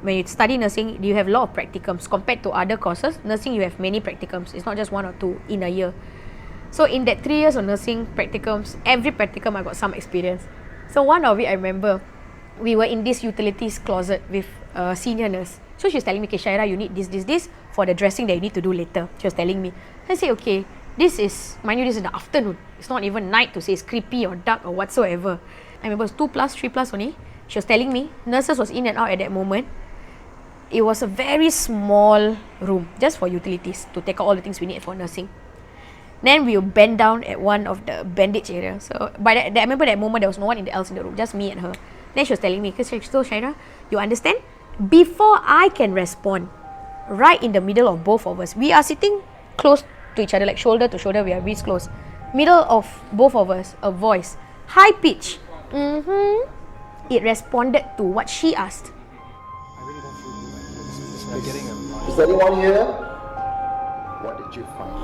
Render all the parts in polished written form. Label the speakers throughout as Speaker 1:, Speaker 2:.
Speaker 1: when you study nursing, you have a lot of practicums. Compared to other courses, nursing you have many practicums. It's not just 1 or 2 in a year. So in that 3 years of nursing practicums, every practicum I got some experience. So one of it I remember, we were in this utilities closet with a senior nurse. So she was telling me, okay, Shahira, you need this for the dressing that you need to do later. She was telling me. I said, okay, this is, mind you, this is in the afternoon. It's not even night to say it's creepy or dark or whatsoever. I remember it was 2+, 3+ only. She was telling me, nurses was in and out at that moment. It was a very small room, just for utilities, to take out all the things we need for nursing. Then we will bend down at one of the bandage area. So by that, I remember that moment, there was no one else in the room, just me and her. Then she was telling me, because she told Shahira, you understand? Before I can respond, right in the middle of both of us, we are sitting close to each other, like shoulder to shoulder, we are wrist close. Middle of both of us, a voice, high pitch. It responded to what she asked.
Speaker 2: I really don't feel good.
Speaker 3: Is there anyone here? What did you find?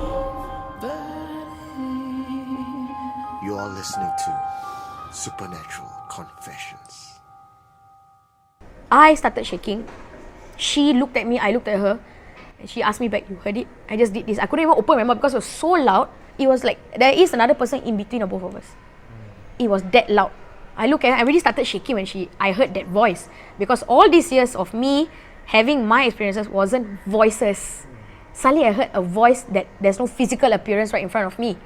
Speaker 4: You are listening to Supernatural Confessions.
Speaker 1: I started shaking. She looked at me, I looked at her. And she asked me back, you heard it? I just did this. I couldn't even open my mouth because it was so loud. It was like, there is another person in between the both of us. It was that loud. I looked at her, I really started shaking when I heard that voice. Because all these years of me having my experiences wasn't voices. Suddenly I heard a voice that there's no physical appearance right in front of me.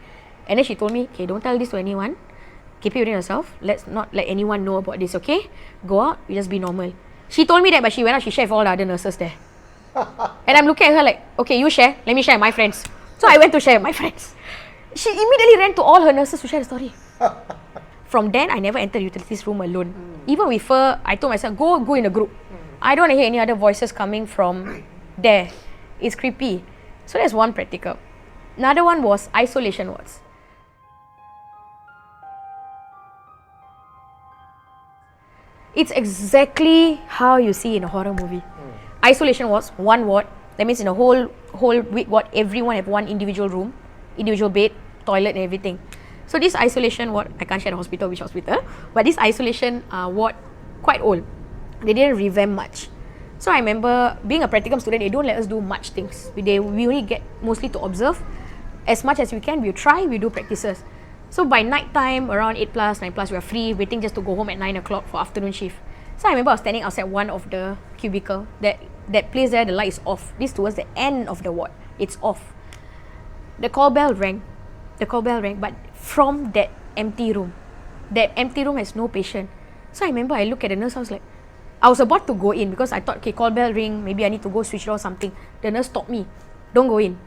Speaker 1: And then she told me, okay, don't tell this to anyone. Keep it within yourself. Let's not let anyone know about this, okay? Go out, you just be normal. She told me that, but she went out, she shared with all the other nurses there. And I'm looking at her like, okay, you share, let me share with my friends. So I went to share with my friends. She immediately ran to all her nurses to share the story. From then, I never entered utilities room alone. Even with her, I told myself, go in a group. I don't want to hear any other voices coming from there. It's creepy. So that's one practical. Another one was isolation wards. It's exactly how you see in a horror movie. Isolation wards, one ward. That means in a whole big ward, everyone have one individual room, individual bed, toilet and everything. So this isolation ward, I can't share the hospital, which hospital, but this isolation ward, quite old. They didn't revamp much. So I remember being a practicum student, they don't let us do much things. We only get mostly to observe. As much as we can, we try, we do practices. So by night time, around 8+, 9+, we are free, waiting just to go home at 9 o'clock for afternoon shift. So I remember I was standing outside one of the cubicle. That place there, the light is off. This towards the end of the ward. It's off. The call bell rang. But from that empty room. That empty room has no patient. So I remember I looked at the nurse, I was like, I was about to go in because I thought, okay, call bell ring, maybe I need to go switch it or something. The nurse stopped me. Don't go in.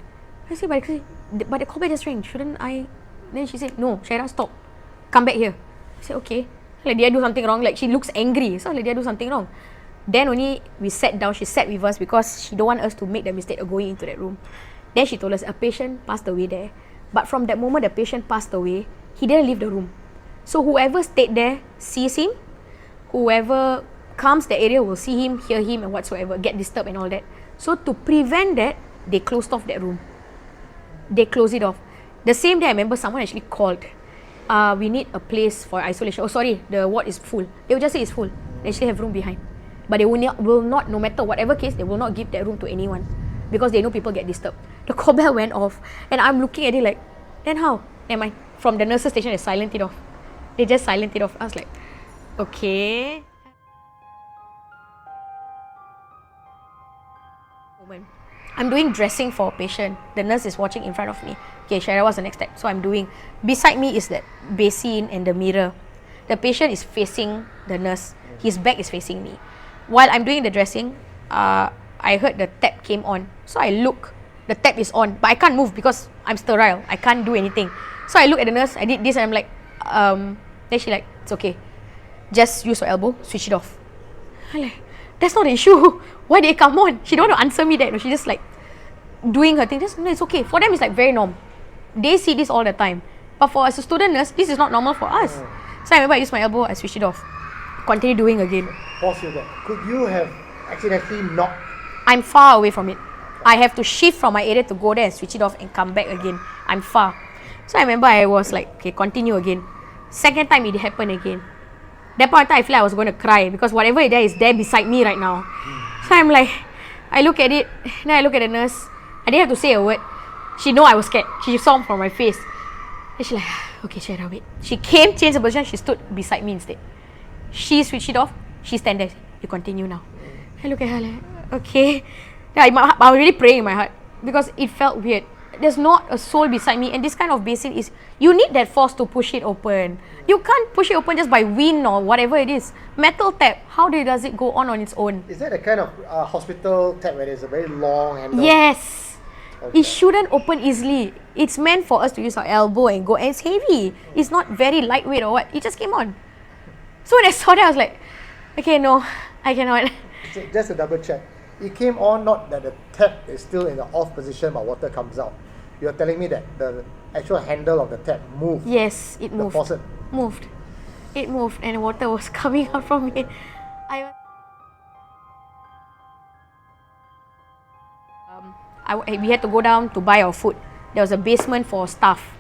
Speaker 1: I said, but the call bell just rang. Shouldn't I? Then she said, no, Shahira, stop. Come back here. I said, okay. Like, did I do something wrong? Like, she looks angry. So, like, did I do something wrong? Then only we sat down. She sat with us because she don't want us to make the mistake of going into that room. Then she told us a patient passed away there. But from that moment the patient passed away, he didn't leave the room. So whoever stayed there sees him. Whoever comes the area will see him, hear him and whatsoever, get disturbed and all that. So to prevent that, they closed off that room. They closed it off. The same day I remember someone actually called. We need a place for isolation. Oh sorry, the ward is full. They will just say it's full. They actually have room behind. But they will not, no matter whatever case, they will not give that room to anyone. Because they know people get disturbed. The call bell went off. And I'm looking at it like, then how? Never mind. From the nurses station, they silent it off. They just silent it off. I was like, okay. I'm doing dressing for a patient. The nurse is watching in front of me. Okay, Shahira, what's the next step? So I'm doing. Beside me is that basin and the mirror. The patient is facing the nurse. His back is facing me. While I'm doing the dressing, I heard the tap came on. So I look. The tap is on, but I can't move because I'm sterile. I can't do anything. So I look at the nurse. I did this and I'm like, then she like, it's okay. Just use your elbow, switch it off. I'm like, that's not the issue. Why did it come on? She don't want to answer me that. She just like doing her thing. Just, no, it's okay. For them, it's like very normal. They see this all the time. But for as a student nurse, this is not normal for us. So I remember I used my elbow, I switched it off. Continue doing again.
Speaker 2: Pause you there. Could you have accidentally knocked?
Speaker 1: I'm far away from it. I have to shift from my area to go there and switch it off and come back again. I'm far. So I remember I was like, okay, continue again. Second time it happened again. That point of time I feel like I was going to cry because whatever there is there beside me right now. So I'm like, I look at it, then I look at the nurse. I didn't have to say a word. She know I was scared. She saw from my face. Then she like, okay, Shahira, wait. She came, changed the position, she stood beside me instead. She switched it off, she stand there. You continue now. I look at her like, okay. I was really praying in my heart because it felt weird. There's not a soul beside me, and this kind of basin is, you need that force to push it open. You can't push it open just by wind or whatever it is. Metal tap, how does it go on its own?
Speaker 5: Is that a kind of hospital tap where there's a very long handle?
Speaker 1: Yes.
Speaker 5: Okay.
Speaker 1: It shouldn't open easily. It's meant for us to use our elbow and go, and it's heavy. It's not very lightweight or what. It just came on. So when I saw that, I was like, okay, no, I cannot.
Speaker 5: So just to double check, it came on not that the tap is still in the off position but water comes out. You're telling me that the actual handle of the tap moved.
Speaker 1: Yes, it
Speaker 5: The
Speaker 1: moved.
Speaker 5: faucet.
Speaker 1: Moved. It moved and water was coming out from it. We had to go down to buy our food. There was a basement for staff.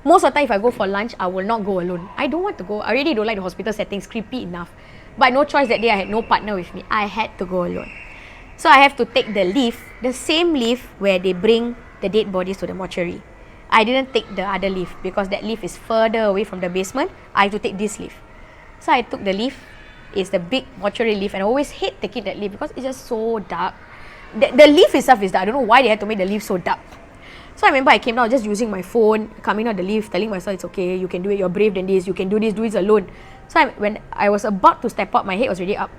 Speaker 1: Most of the time, if I go for lunch, I will not go alone. I don't want to go. I really don't like the hospital settings, creepy enough. But no choice that day, I had no partner with me. I had to go alone. So I have to take the lift, the same lift where they bring the dead bodies to the mortuary. I didn't take the other lift because that lift is further away from the basement. I have to take this lift. So I took the lift. It's the big mortuary lift, and I always hate taking that lift because it's just so dark. The lift itself is dark. I don't know why they had to make the lift so dark. So I remember I came down just using my phone, coming out the lift, telling myself it's okay, you can do it, you're brave than this, you can do this alone. So when I was about to step up, my head was already up.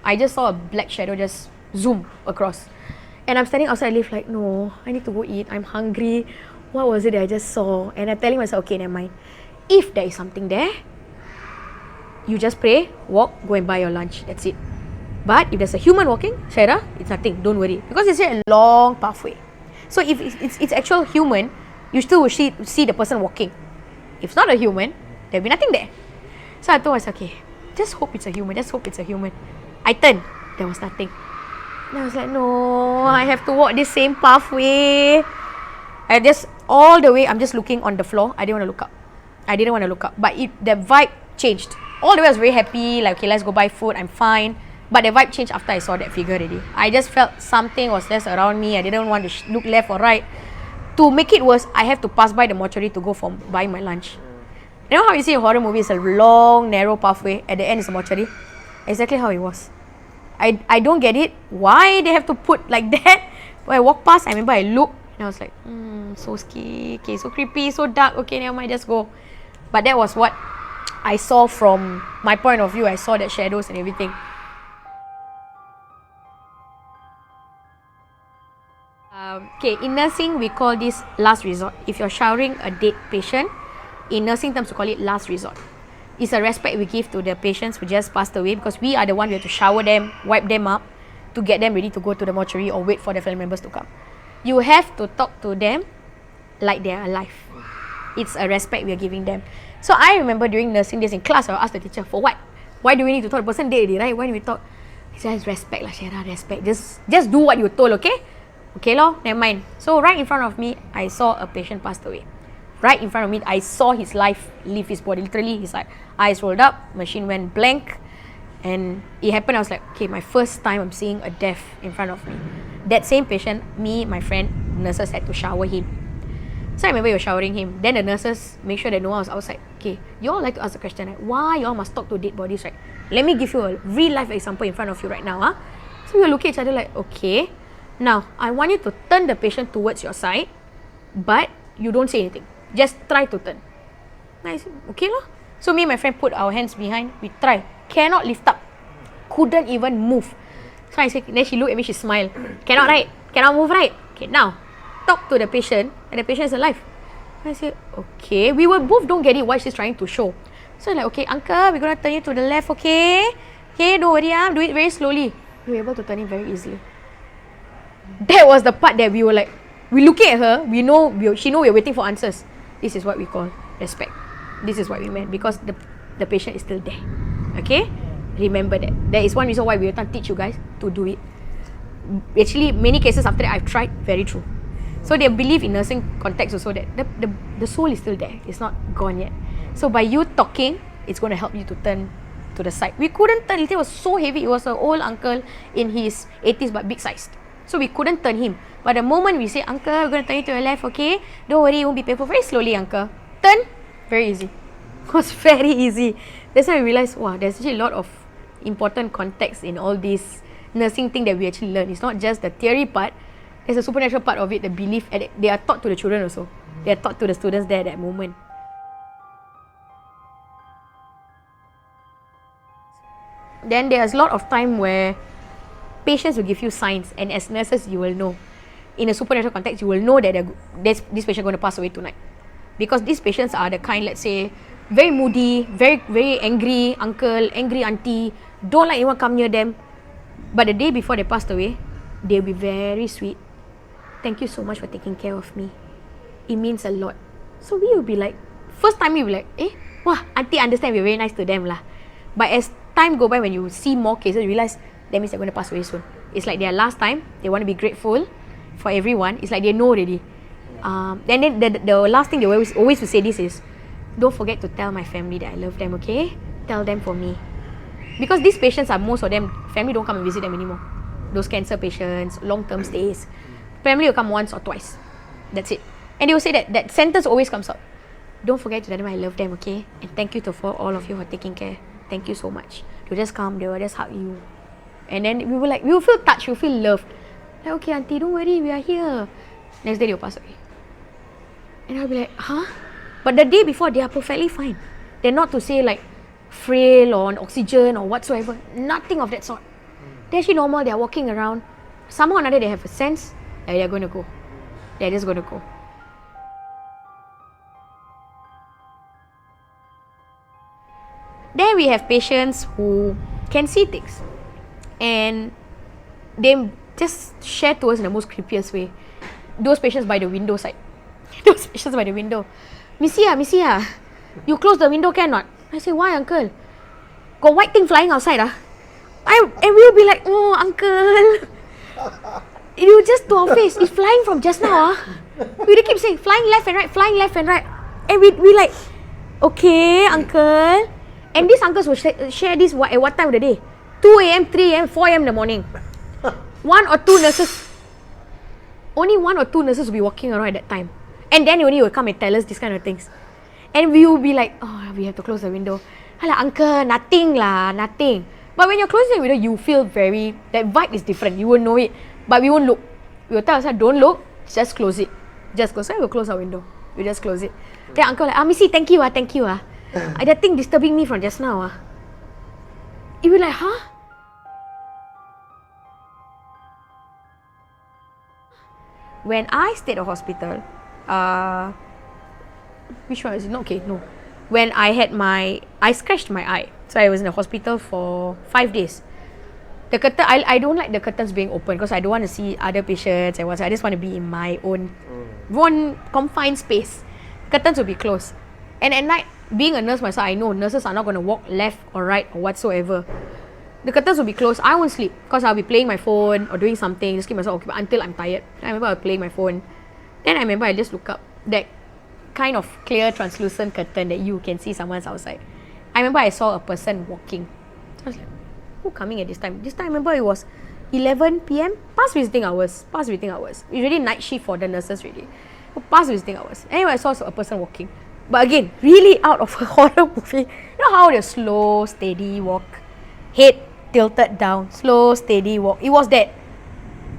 Speaker 1: I just saw a black shadow just zoom across. And I'm standing outside the lift like, no, I need to go eat, I'm hungry. What was it that I just saw? And I'm telling myself, okay, never mind. If there is something there, you just pray, walk, go and buy your lunch. That's it. But if there's a human walking, Shahira, it's nothing, don't worry. Because it's a long pathway. So if it's actual human, you still will see the person walking. If it's not a human, there'll be nothing there. So I told myself, okay, just hope it's a human, just hope it's a human. I turned, there was nothing. And I was like, no, I have to walk this same pathway. I just, all the way, I'm just looking on the floor. I didn't want to look up. But the vibe changed. All the way I was very happy, like, okay, let's go buy food, I'm fine. But the vibe changed after I saw that figure already. I just felt something was just around me. I didn't want to look left or right. To make it worse, I have to pass by the mortuary to go for buying my lunch. You know how you see in horror movies, a long, narrow pathway. At the end is a mortuary. Exactly how it was. I don't get it. Why they have to put like that? When I walk past, I remember I looked and I was like, so scary, okay, so creepy, so dark. Okay, never mind, just go. But that was what I saw from my point of view. I saw that shadows and everything. Okay, in nursing, we call this last resort. If you're showering a dead patient, in nursing terms, we call it last resort. It's a respect we give to the patients who just passed away because we are the one who have to shower them, wipe them up to get them ready to go to the mortuary or wait for the family members to come. You have to talk to them like they're alive. It's a respect we are giving them. So I remember during nursing days in class, I'll ask the teacher, for what? Why do we need to talk? The person dead already, right? Why do we talk? He says, respect lah, Shahira, respect. Just do what you're told, okay? Okay lor, never mind. So right in front of me, I saw a patient passed away. Right in front of me, I saw his life leave his body. Literally, his eyes rolled up, machine went blank. And it happened, I was like, okay, my first time I'm seeing a death in front of me. That same patient, me, my friend, nurses had to shower him. So I remember you were showering him. Then the nurses make sure that no one was outside. Okay, you all like to ask the question, like, why you all must talk to dead bodies, right? Let me give you a real life example in front of you right now. Huh? So we were looking at each other like, okay. Now, I want you to turn the patient towards your side, but you don't say anything. Just try to turn. I said, okay lah. So me and my friend put our hands behind. We try. Cannot lift up. Couldn't even move. So I said, then she looked at me, she smiled. Cannot, right? Cannot move, right? Okay, now, talk to the patient, and the patient is alive. I said, okay. We were both don't get it what she's trying to show. So I'm like, okay, uncle, we're going to turn you to the left, okay? Okay, don't worry, do it very slowly. We were able to turn it very easily. That was the part that we were like, we looking at her, she know we're waiting for answers. This is what we call respect. This is what we meant because the patient is still there. Okay? Remember that. That is one reason why we will teach you guys to do it. Actually, many cases after that I've tried, very true. So they believe in nursing context also that the soul is still there. It's not gone yet. So by you talking, it's going to help you to turn to the side. We couldn't turn. It was so heavy. It was an old uncle in his 80s but big sized. So we couldn't turn him. But the moment we say, uncle, we're going to turn you to your left, okay? Don't worry, it won't be painful. Very slowly, uncle. Turn. Very easy. It was very easy. That's why I realised, wow, there's actually a lot of important context in all this nursing thing that we actually learn. It's not just the theory part. There's a supernatural part of it, the belief. And they are taught to the children also. They are taught to the students there at that moment. Then there's a lot of time where patients will give you signs, and as nurses you will know. In a supernatural context, you will know that this patient is going to pass away tonight. Because these patients are the kind, let's say, very moody, very angry uncle, angry auntie, don't like anyone come near them. But the day before they passed away, they'll be very sweet. Thank you so much for taking care of me. It means a lot. So we will be like, first time we will be like, wah, auntie understand, we're very nice to them lah. But as time go by, when you see more cases, you realize that means they're going to pass away soon. It's like their last time. They want to be grateful for everyone. It's like they know already. Then the last thing they always will say this is, don't forget to tell my family that I love them, okay? Tell them for me. Because these patients are, most of them, family don't come and visit them anymore. Those cancer patients, long-term stays. Family will come once or twice. That's it. And they will say that sentence always comes out. Don't forget to tell them I love them, okay? And thank you for all of you for taking care. Thank you so much. They'll just come, they will just hug you. And then we will feel touched, we will feel loved. Like, okay, auntie, don't worry, we are here. Next day, they'll pass away. And I'll be like, huh? But the day before, they are perfectly fine. They're not to say like frail or on oxygen or whatsoever. Nothing of that sort. They're actually normal, they're walking around. Somehow or another, they have a sense that they're going to go. They're just going to go. Then we have patients who can see things. And they just share to us in the most creepiest way. Those patients by the window side. Those patients by the window. Missy, you close the window cannot? I say, why, uncle? Got white thing flying outside. And we'll be like, oh, uncle. You just to our face. It's flying from just now. We keep saying, flying left and right, flying left and right. And we like, okay, uncle. And these uncles will share this at what time of the day? 2 a.m., 3 a.m., 4 a.m. in the morning. Only 1 or 2 nurses will be walking around at that time. And then only will come and tell us these kind of things. And we will be like, oh, we have to close the window. Hala, uncle, nothing lah, nothing. But when you're closing the window, you feel that vibe is different. You will know it. But we won't look. We will tell ourselves, don't look, just close it. Just close it. So we'll close our window. We just close it. Then uncle like, Missy, thank you. That thing disturbing me from just now. You will be like, huh? When I stayed at hospital, which one is it? No, okay, no. When I scratched my eye. So I was in the hospital for 5 days. The curtain, I don't like the curtains being open because I don't want to see other patients and I just want to be in my own confined space. Curtains will be closed. And at night, being a nurse myself, I know nurses are not going to walk left or right or whatsoever. The curtains will be closed. I won't sleep because I'll be playing my phone or doing something, just keep myself occupied until I'm tired. I remember I was playing my phone. Then I remember I just look up, that kind of clear translucent curtain that you can see someone's outside. I remember I saw a person walking. So I was like, who coming at this time? This time I remember it was 11 p.m. Past visiting hours. It's really night shift for the nurses really. Past visiting hours. Anyway, I saw a person walking. But again, really out of a horror movie. You know how the slow, steady walk, head tilted down, slow, steady walk. It was that.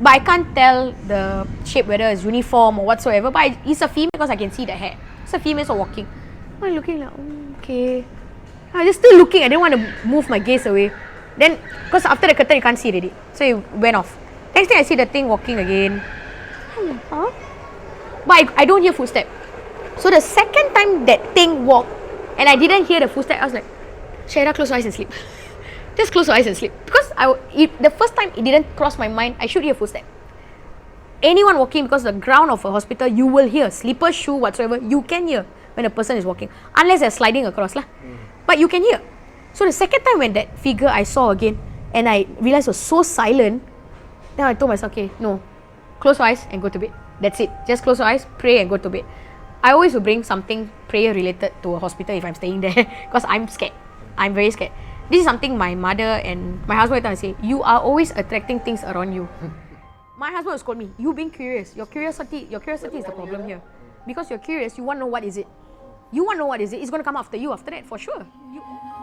Speaker 1: But I can't tell the shape whether it's uniform or whatsoever. But it's a female because I can see the hair. It's a female so walking. I'm looking like, okay. I just still looking. I didn't want to move my gaze away. Then, because after the curtain, you can't see already. So it went off. Next thing I see the thing walking again. Huh? But I don't hear footsteps. So the second time that thing walked and I didn't hear the footsteps, I was like, Shahira, close your eyes and sleep. Just close your eyes and sleep. Because the first time it didn't cross my mind, I should hear footsteps. Anyone walking, because the ground of a hospital, you will hear. Slipper, shoe, whatsoever, you can hear when a person is walking. Unless they're sliding across. But you can hear. So the second time when that figure I saw again, and I realized it was so silent, then I told myself, okay, no. Close your eyes and go to bed. That's it. Just close your eyes, pray and go to bed. I always will bring something prayer related to a hospital if I'm staying there because I'm scared. I'm very scared. This is something my mother and my husband will say. You are always attracting things around you. My husband will scold me. You being curious. Your curiosity is the problem here. Because you're curious, you want to know what is it. You want to know what is it. It's going to come after you after that, for sure.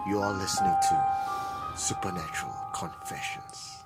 Speaker 4: You are listening to Supernatural Confessions.